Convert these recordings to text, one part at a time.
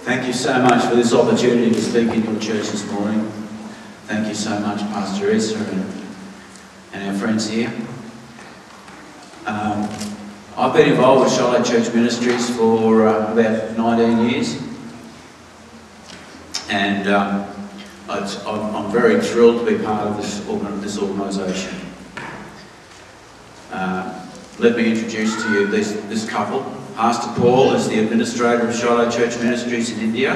Thank you so much for this opportunity to speak in your church this morning. Thank you so much, Pastor Issa and our friends here. I've been involved with Shiloh Church Ministries for about 19 years, and I'm very thrilled to be part of this organisation. Let me introduce to you this couple. Pastor Paul is the administrator of Shiloh Church Ministries in India.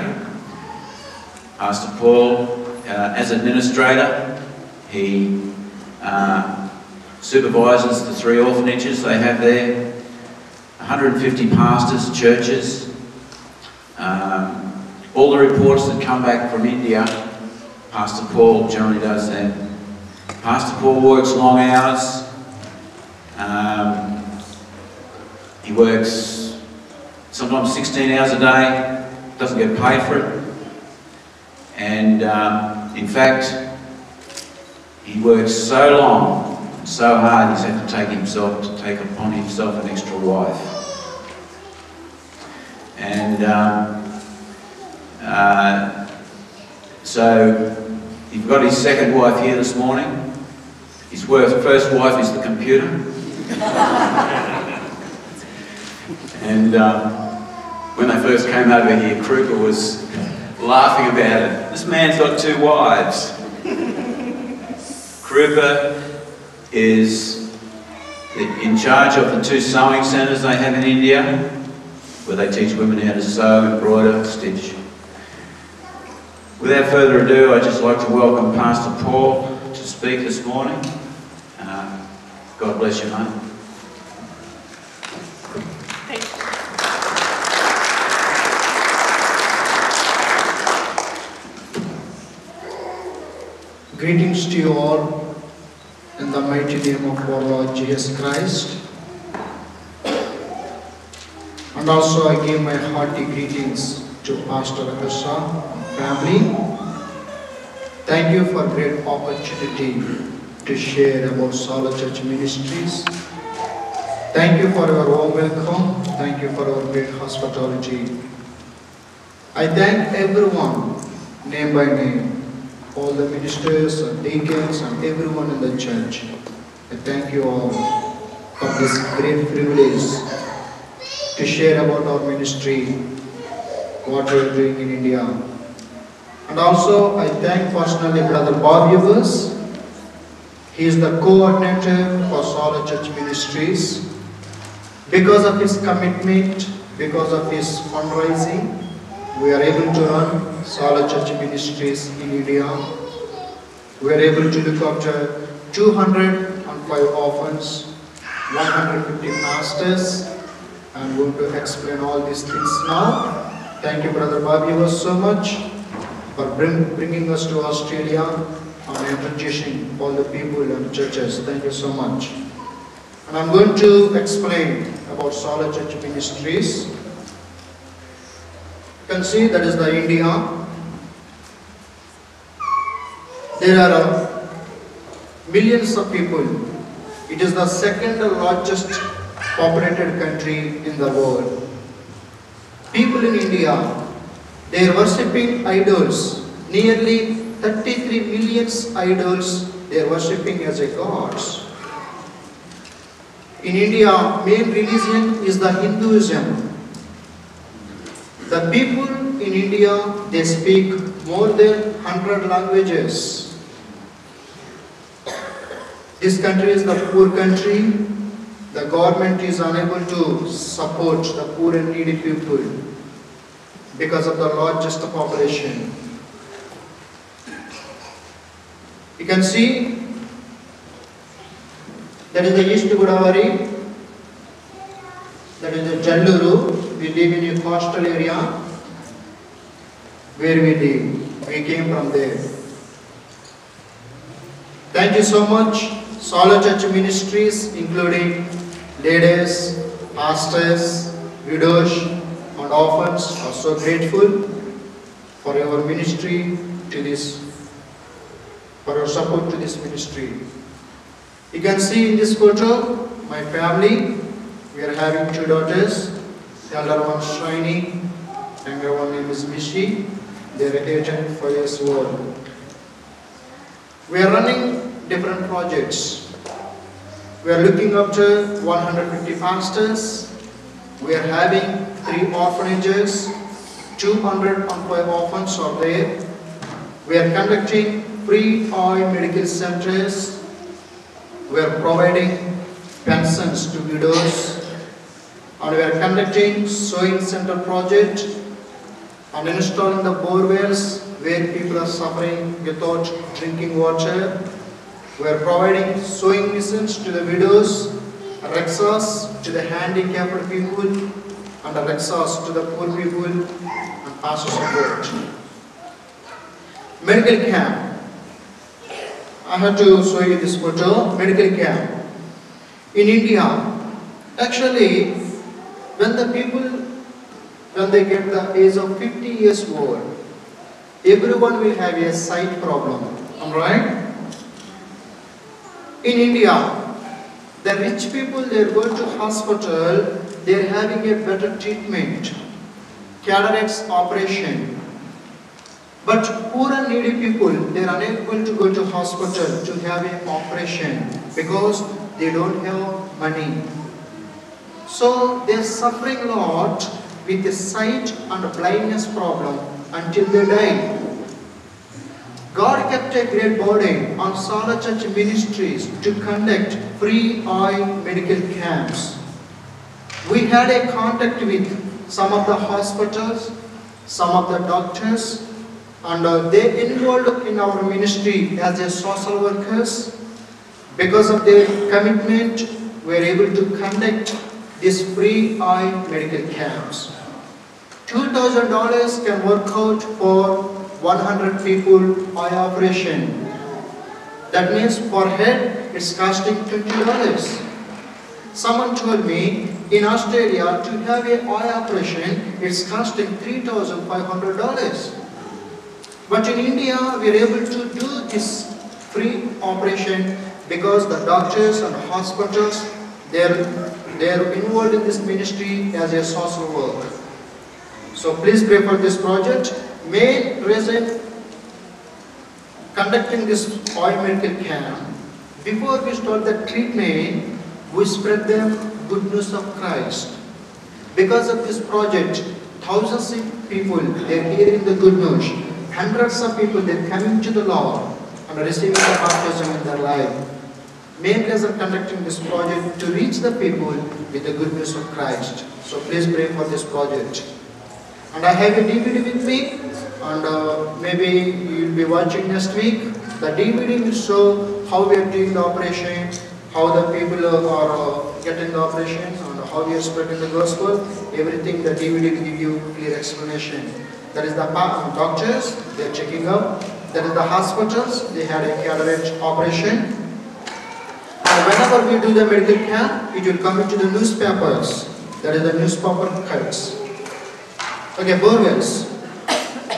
Pastor Paul, as administrator, he supervises the 3 orphanages they have there, 150 pastors, churches. All the reports that come back from India, Pastor Paul generally does them. Pastor Paul works long hours. He works sometimes 16 hours a day, doesn't get paid for it. And in fact, he works so long, so hard, he's had to take upon himself an extra wife. And so you've got his second wife here this morning. His first wife is the computer. And when they first came over here, Krupa was laughing about it. This man's got 2 wives. Krupa is in charge of the 2 sewing centres they have in India, where they teach women how to sew, embroider, stitch. Without further ado, I'd just like to welcome Pastor Paul to speak this morning. God bless you, mate. Greetings to you all in the mighty name of our Lord Jesus Christ. And also I give my hearty greetings to Pastor Issa family. Thank you for great opportunity to share about Shiloh Church Ministries. Thank you for your warm welcome. Thank you for your great hospitality. I thank everyone, name by name, all the ministers and deacons and everyone in the church. I thank you all for this great privilege to share about our ministry, what we are doing in India. And also I thank personally Brother Bob Evers. He is the coordinator for Shiloh Church Ministries. Because of his commitment, because of his fundraising, we are able to run Shiloh Church Ministries in India. We are able to look after 205 orphans, 150 pastors. I am going to explain all these things now. Thank you, Brother Bobby, so much for bringing us to Australia and introducing all the people and churches. Thank you so much. And I am going to explain about Shiloh Church Ministries. You can see that is the India. There are millions of people. It is the second largest populated country in the world. People in India, they are worshipping idols. Nearly 33 million idols they are worshipping as a gods. In India, main religion is the Hinduism. The people in India, they speak more than 100 languages. This country is the poor country. The government is unable to support the poor and needy people because of the largest population. You can see that is the East Godavari, that is the Jalluru. We live in a coastal area where we live. We came from there. Thank you so much. Shiloh Church Ministries, including ladies, pastors, widows, and orphans, are so grateful for your ministry to this, for your support to this ministry. You can see in this photo my family. We are having 2 daughters. The elder one Shiny Younger one name is Mishi. They are 8 and 5 years old. We are running different projects. We are looking after 150 pastors. We are having 3 orphanages. 205 orphans are there. We are conducting free eye medical centers. We are providing pensions to widows. And we are conducting sewing center project and installing the bore wells where people are suffering without drinking water. We are providing sewing machines to the widows, Rexas to the handicapped people, and Rexas to the poor people and pastor support. Medical camp. I have to show you this photo. Medical camp. In India, actually, when the people, when they get the age of 50 years old, everyone will have a sight problem. Alright? In India, the rich people, they are going to hospital, they are having a better treatment, cataracts operation. But poor and needy people, they are unable to go to hospital to have an operation because they don't have money. So they are suffering a lot with the sight and blindness problem until they die. God kept a great burden on Shiloh Church Ministries to conduct free eye medical camps. We had a contact with some of the hospitals, some of the doctors, and they enrolled in our ministry as a social workers. Because of their commitment, we are able to conduct these free eye medical camps. $2,000 can work out for 100 people eye operation. That means per head it's costing $20. Someone told me in Australia to have an eye operation it's costing $3,500. But in India we are able to do this free operation because the doctors and hospitals they are involved in this ministry as a social work. So please pray for this project. Main reason conducting this eye medical camp, before we start the treatment, we spread them good news of Christ. Because of this project, thousands of people they are hearing the good news. Hundreds of people they are coming to the Lord and receiving the baptism in their life. Main reason conducting this project to reach the people with the good news of Christ. So please pray for this project. And I have a DVD with me, and maybe you will be watching next week. The DVD will show how we are doing the operation, how the people are getting the operation, and how we are spreading the gospel. Everything the DVD will give you clear explanation. That is the doctors, they are checking up. That is the hospitals, they had a cataract operation. And whenever we do the medical camp, it will come into the newspapers. That is the newspaper cuts. Okay, borewells.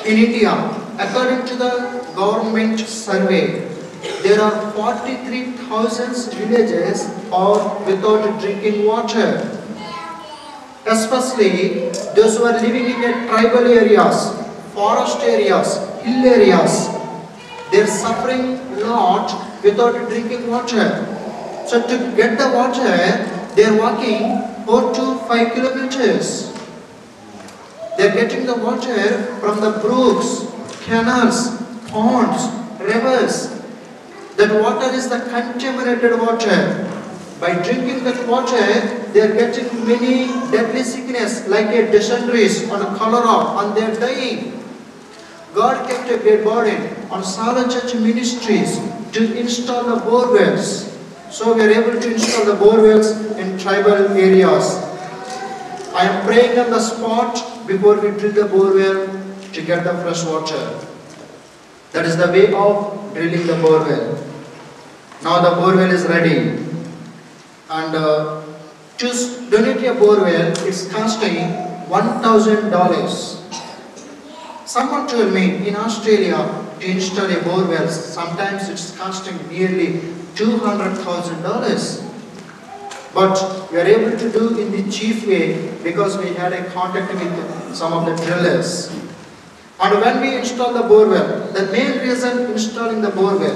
In India, according to the government survey, there are 43,000 villages are without drinking water. Especially those who are living in tribal areas, forest areas, hill areas, they are suffering a lot without drinking water. So to get the water, they are walking 4 to 5 kilometers. They are getting the water from the brooks, canals, ponds, rivers. That water is the contaminated water. By drinking that water, they are getting many deadly sickness like a dysentery and cholera, and they are dying. God kept a great burden on Shiloh Church Ministries to install the bore wells. So we are able to install the bore wells in tribal areas. I am praying on the spot before we drill the bore well to get the fresh water. That is the way of drilling the bore well. Now the bore well is ready. And to donate a bore well, it's costing $1,000. Someone told me in Australia to install a bore well, sometimes it's costing nearly $200,000. But we are able to do in the chief way because we had a contact with some of the drillers. And when we install the borewell, the main reason installing the borewell,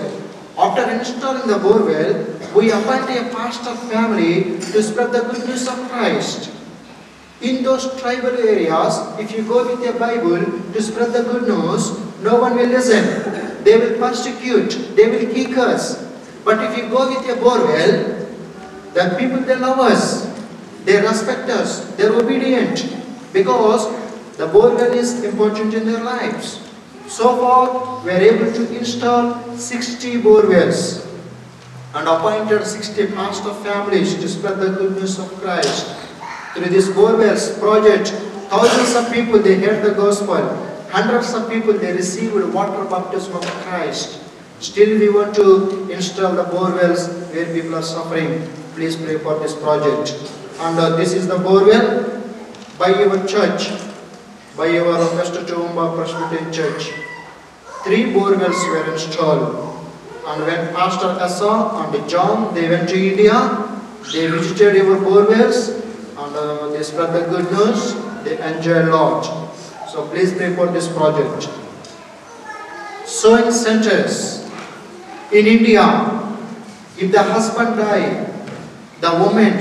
after installing the borewell, we appoint a pastor family to spread the good news of Christ. In those tribal areas, if you go with a Bible to spread the good news, no one will listen. They will persecute, they will kick us. But if you go with a borewell, the people, they love us, they respect us, they are obedient, because the borewell is important in their lives. So far, we are able to install 60 borewells and appointed 60 pastor families to spread the good news of Christ. Through this borewells project, thousands of people, they heard the gospel. Hundreds of people, they received water baptism of Christ. Still, we want to install the borewells where people are suffering. Please pray for this project. And this is the borewell by your church, by your West Toowoomba Presbyterian Church. 3 borewells were installed. And when Pastor Asa and John, they went to India, they visited your borewells, and they spread the good news, they enjoy a lot. So please pray for this project. Sewing centers. In India, if the husband dies, the woman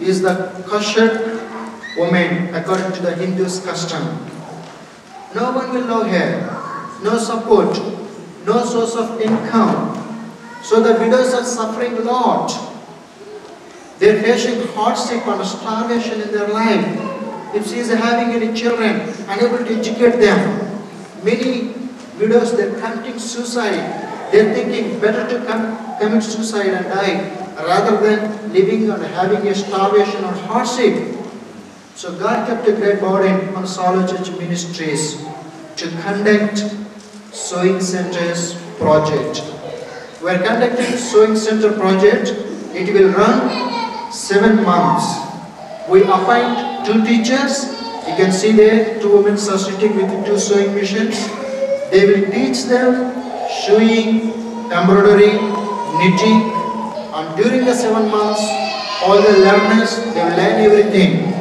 is the cursed woman according to the Hindu's custom. No one will love her, no support, no source of income. So the widows are suffering a lot. They are facing hardship and starvation in their life. If she is having any children, unable to educate them, many widows, they are committing suicide. They are thinking better to commit suicide and die rather than living and having a starvation or hardship. So God kept a great burden on Shiloh Church Ministries to conduct sewing centers project. We are conducting sewing center project. It will run 7 months. We appoint 2 teachers. You can see there 2 women are sitting with 2 sewing machines. They will teach them sewing, embroidery, knitting, and during the 7 months, all the learners, they will learn everything.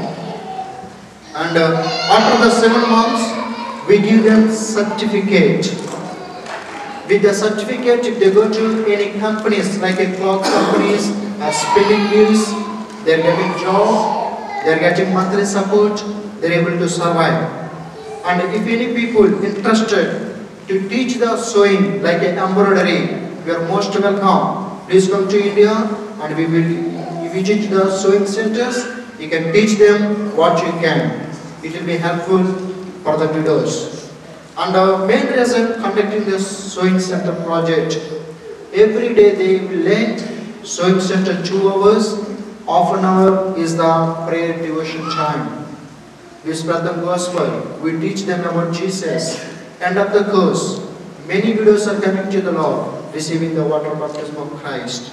And after the 7 months, we give them certificate. With the certificate, if they go to any companies like a cloth companies, spinning mills, they are getting job, they are getting monthly support, they are able to survive. And if any people interested to teach the sewing like an embroidery, we are most welcome. Please come to India and we will visit the sewing centers. You can teach them what you can. It will be helpful for the widows. And the main reason conducting this sewing center project, every day they will learn sewing center 2 hours, half an hour is the prayer devotion time. We spread the gospel, we teach them about Jesus. End of the course, many widows are coming to the Lord, receiving the water baptism of Christ.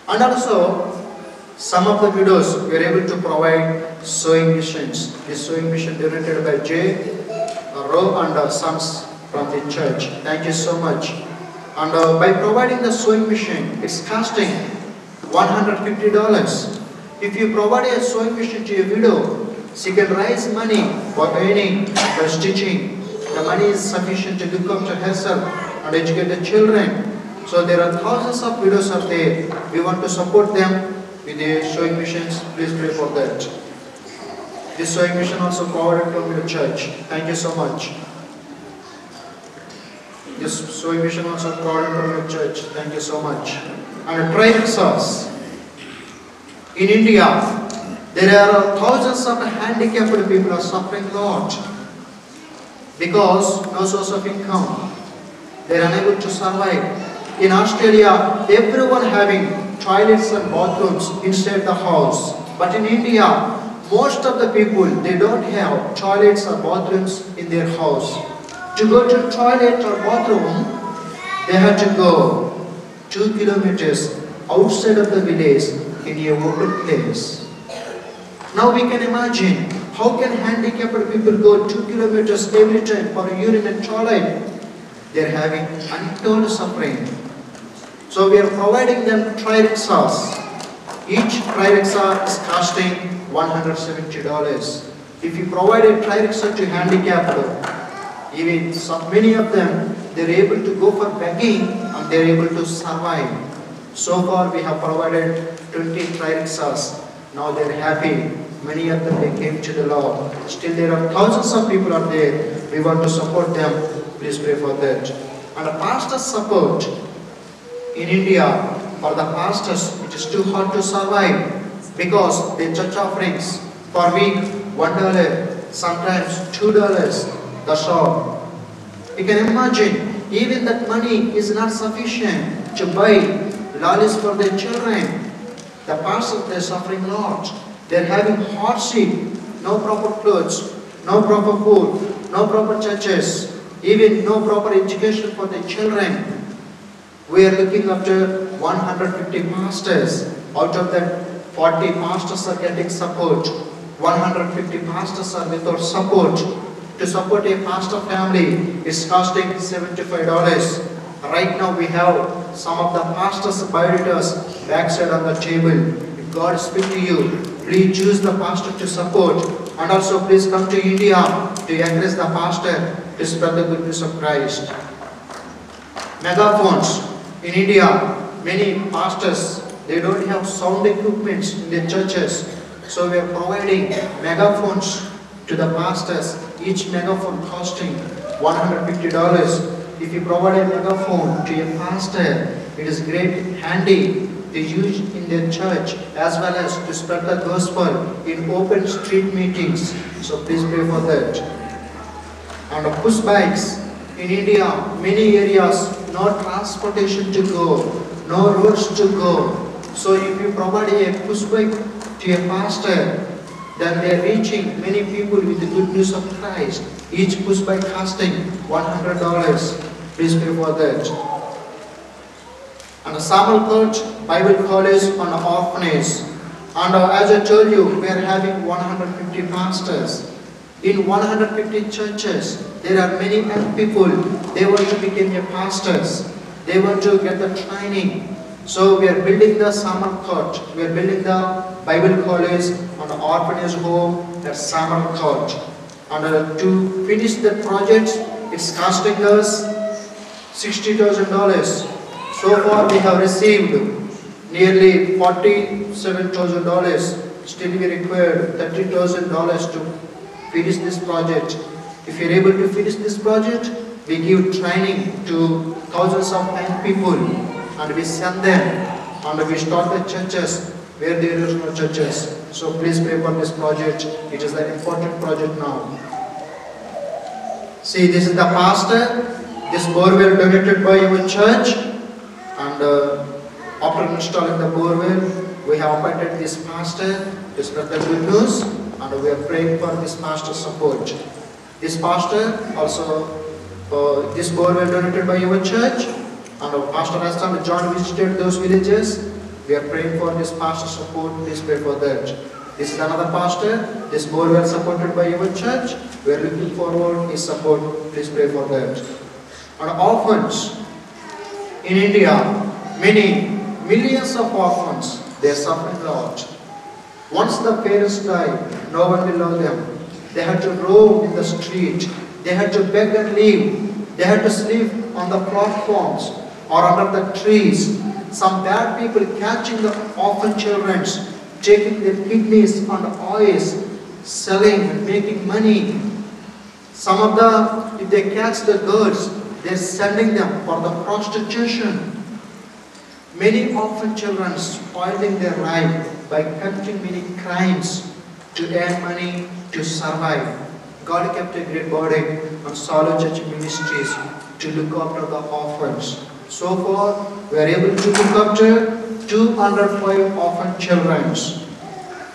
And also, some of the widows were able to provide sewing missions. This sewing mission donated by J. Rowe and Sons from the church. Thank you so much. And by providing the sewing machine, it's costing $150. If you provide a sewing machine to a widow, she can raise money for earning by stitching. The money is sufficient to look after herself and educate the children. So there are thousands of widows out there. We want to support them with the sewing machines. Please pray for that. This sewing machine also provided from your church. Thank you so much. This sewing machine also provided from your church. Thank you so much. And try sauce. In India, there are thousands of handicapped people are suffering a lot because no source of income. They are unable to survive. In Australia, everyone having toilets and bathrooms inside the house. But in India, most of the people, they don't have toilets or bathrooms in their house. To go to toilet or bathroom, they have to go 2 kilometers outside of the village in a open place. Now we can imagine, how can handicapped people go 2 kilometers every time for urine and toilet? They are having untold suffering. So we are providing them trial sauce. Each tri-rickshaw is costing $170. If you provide a tri-rickshaw to handicapped, even many of them, they're able to go for begging and they're able to survive. So far we have provided 20 tri-rickshaws. Now they're happy. Many of them, they came to the Lord. Still there are thousands of people are there. We want to support them. Please pray for that. And the pastor's support in India, for the pastors, it is too hard to survive because the church offerings for week $1, sometimes $2, that's all. You can imagine, even that money is not sufficient to buy lollies for their children. The pastors, they're suffering a lot. They're having hardship, no proper clothes, no proper food, no proper churches, even no proper education for the children. We are looking after 150 pastors. Out of that, 40 pastors are getting support. 150 pastors are without support. To support a pastor family, it's costing $75. Right now we have some of the pastors buried us backside on the table. If God speak to you, please choose the pastor to support. And also please come to India to encourage the pastor to spread the good news of Christ. Megaphones. In India, many pastors, they don't have sound equipment in their churches. So we are providing megaphones to the pastors. Each megaphone costing $150. If you provide a megaphone to a pastor, it is great handy to use in their church as well as to spread the gospel in open street meetings. So please pray for that. And push bikes. In India, many areas, no transportation to go, no roads to go. So if you provide a push bike to a pastor, then they are reaching many people with the good news of Christ. Each push bike costing $100. Please pay for that. And the Samuel Church, Bible College and orphanage. And as I told you, we are having 150 pastors. In 150 churches, there are many young people. They want to become a pastors. They want to get the training. So we are building the Samuel Church. We are building the Bible College and orphanage home at Samuel Church. And to finish the project, it's costing us $60,000. So far we have received nearly $47,000. Still we require $30,000 to finish this project. If you are able to finish this project, we give training to thousands of young people and we send them and we start the churches where there is no churches. So please pray for this project. It is an important project now. See, this is the pastor. This borewell donated by our church, and after installing the borewell, we have appointed this pastor to spread the good news, and we are praying for this pastor's support. This pastor also, this borewell donated by our church, and our pastor last time John visited those villages. We are praying for this pastor's support. Please pray for that. This is another pastor. This borewell supported by our church. We are looking forward his support. Please pray for that. And orphans in India, many millions of orphans, they are suffering a lot. Once the parents die, no one will love them. They had to roam in the street. They had to beg and leave. They had to sleep on the platforms or under the trees. Some bad people catching the orphan children, taking their kidneys and oils, selling and making money. Some of them, if they catch the girls, they're sending them for the prostitution. Many orphan children spoiling their life by committing many crimes to earn money to survive. God kept a great burden on Shiloh Church Ministries to look after the orphans. So far, we are able to look after 205 orphan children.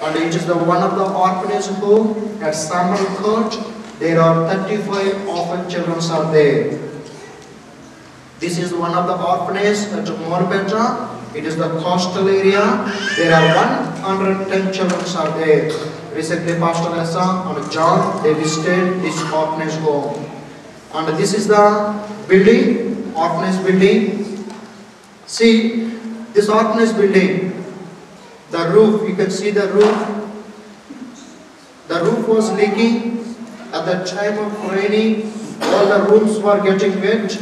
And it is one of the orphanage home at Samuel Court. There are 35 orphan children are there. This is one of the orphanages at Morpeta. It is the coastal area. There are 110 children are there. Recently, Pastor Essa and John, they visited this orphanage home. And this is the building, orphanage building. See, this orphanage building, The roof, you can see the roof. The roof was leaking. At the time of raining, all the rooms were getting wet.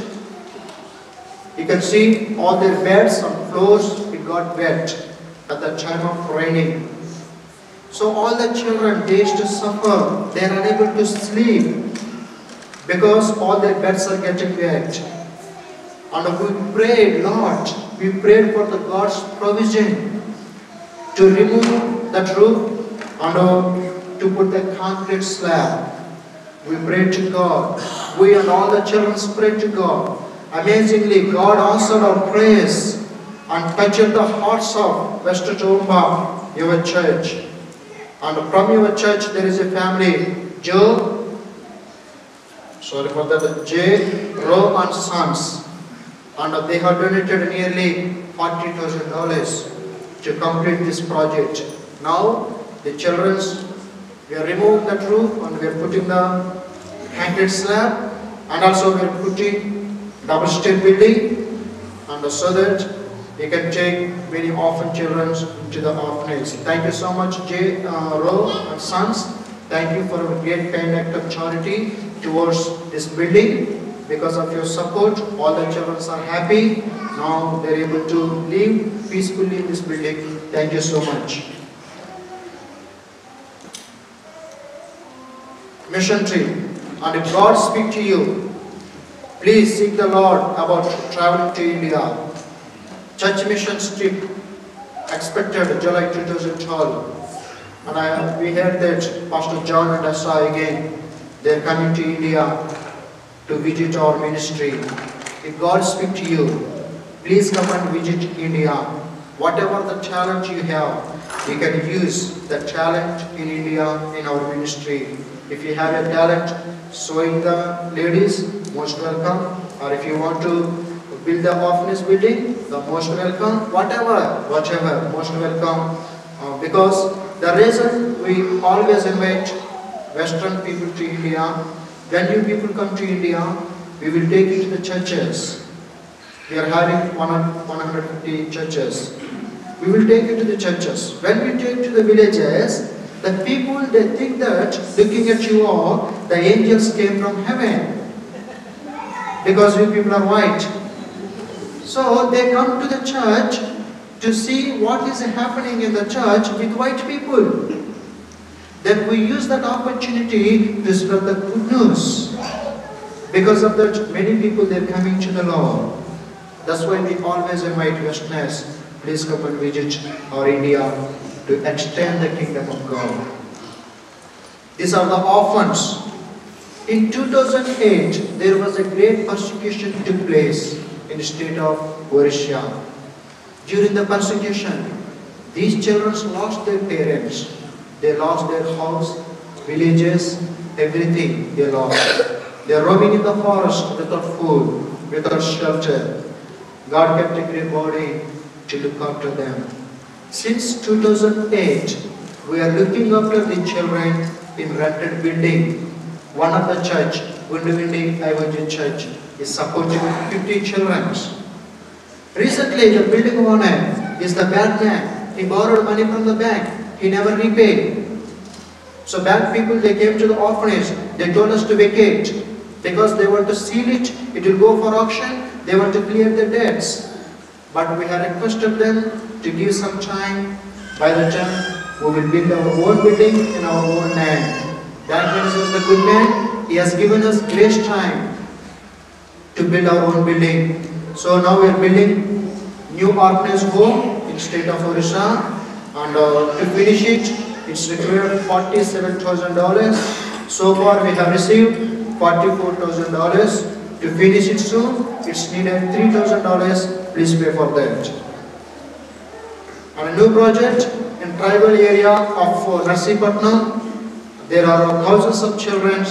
You can see all their beds and floors, it got wet at the time of raining. So all the children, they used to suffer. They are unable to sleep because all their beds are getting wet. And we prayed, Lord, we prayed for the God's provision to remove that roof and to put the concrete slab. We prayed to God. We and all the children prayed to God. Amazingly, God answered our prayers and touched the hearts of West Tomba, your church. And from your church, there is a family, J. Ro and Sons. And they have donated nearly $40,000 to complete this project. Now, the children's, we are removing that roof and we are putting the concrete slab, and also we are putting double-stair building, and so that we can take many orphan children into the orphanage. Thank you so much, J. Ro and Sons. Thank you for a great kind act of charity towards this building. Because of your support, all the children are happy. Now they are able to live peacefully in this building. Thank you so much. Mission trip. And if God speaks to you, please seek the Lord about traveling to India. Church mission trip expected July 2012. And we heard that Pastor John and Asa again, they are coming to India to visit our ministry. If God speaks to you, please come and visit India. Whatever the talent you have, you can use the talent in India in our ministry. If you have a talent sewing the ladies, most welcome. Or if you want to build the orphanage building, the most welcome. Whatever, most welcome. Because the reason we always invite Western people to India, when you people come to India, we will take you to the churches. We are having 150 churches. We will take you to the churches. When we take to the villages, the people, they think that looking at you all, the angels came from heaven. Because you people are white. So they come to the church to see what is happening in the church with white people. Then we use that opportunity to spread the good news. Because of that, many people, they are coming to the Lord. That's why we always invite Westerners, please come and visit our India to extend the kingdom of God. These are the orphans. In 2008, there was a great persecution took place in the state of Orissa. During the persecution, these children lost their parents. They lost their house, villages, everything they lost. They are roaming in the forest without food, without shelter. God kept a great body to look after them. Since 2008, we are looking after the children in rented building. One of the church, Gunduvindi IOG Church, is supporting 50 children. Recently, the building owner is the bad man. He borrowed money from the bank. He never repaid. So bad people, they came to the orphanage. They told us to vacate because they want to seal it. It will go for auction. They want to clear their debts. But we have requested them to give some time. By the time we will build our own building in our own land. That means is the good man. He has given us grace time to build our own building. So now we are building new orphanage home in state of Orissa. And to finish it, it's required $47,000. So far we have received $44,000. To finish it soon, it's needed $3,000. Please pay for that. And a new project in tribal area of Narsipatnam. There are thousands of children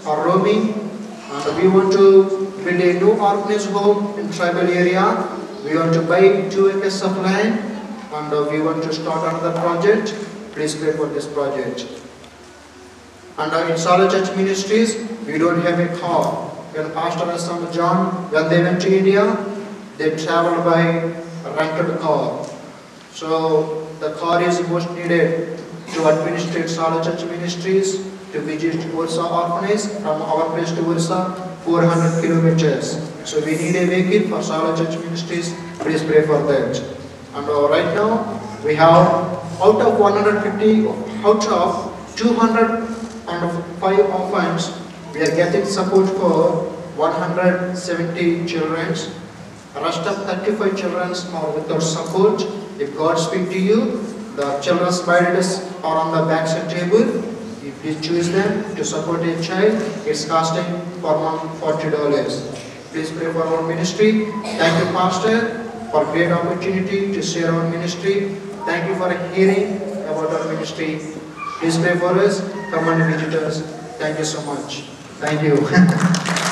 are roaming, and we want to build a new orphanage home in tribal area. We want to buy 2 acres of land. And we want to start another project. Please pray for this project. And in Shiloh Church Ministries, we don't have a car. When Pastor and John, when they went to India, they traveled by a rented car. So the car is most needed to administrate Shiloh Church Ministries, to visit Orsa orphanage from our place to Orsa, 400 kilometers. So we need a vehicle for Shiloh Church Ministries. Please pray for that. And right now we have out of 150, out of 205 orphans, we are getting support for 170 children. The rest of 35 children are without support. If God speak to you, the children's bodies are on the backside table. You please choose them to support a child. It's costing per month $40. Please pray for our ministry. Thank you, Pastor, for great opportunity to share our ministry. Thank you for hearing about our ministry. Please pray for us. Come and visit us. Thank you so much. Thank you.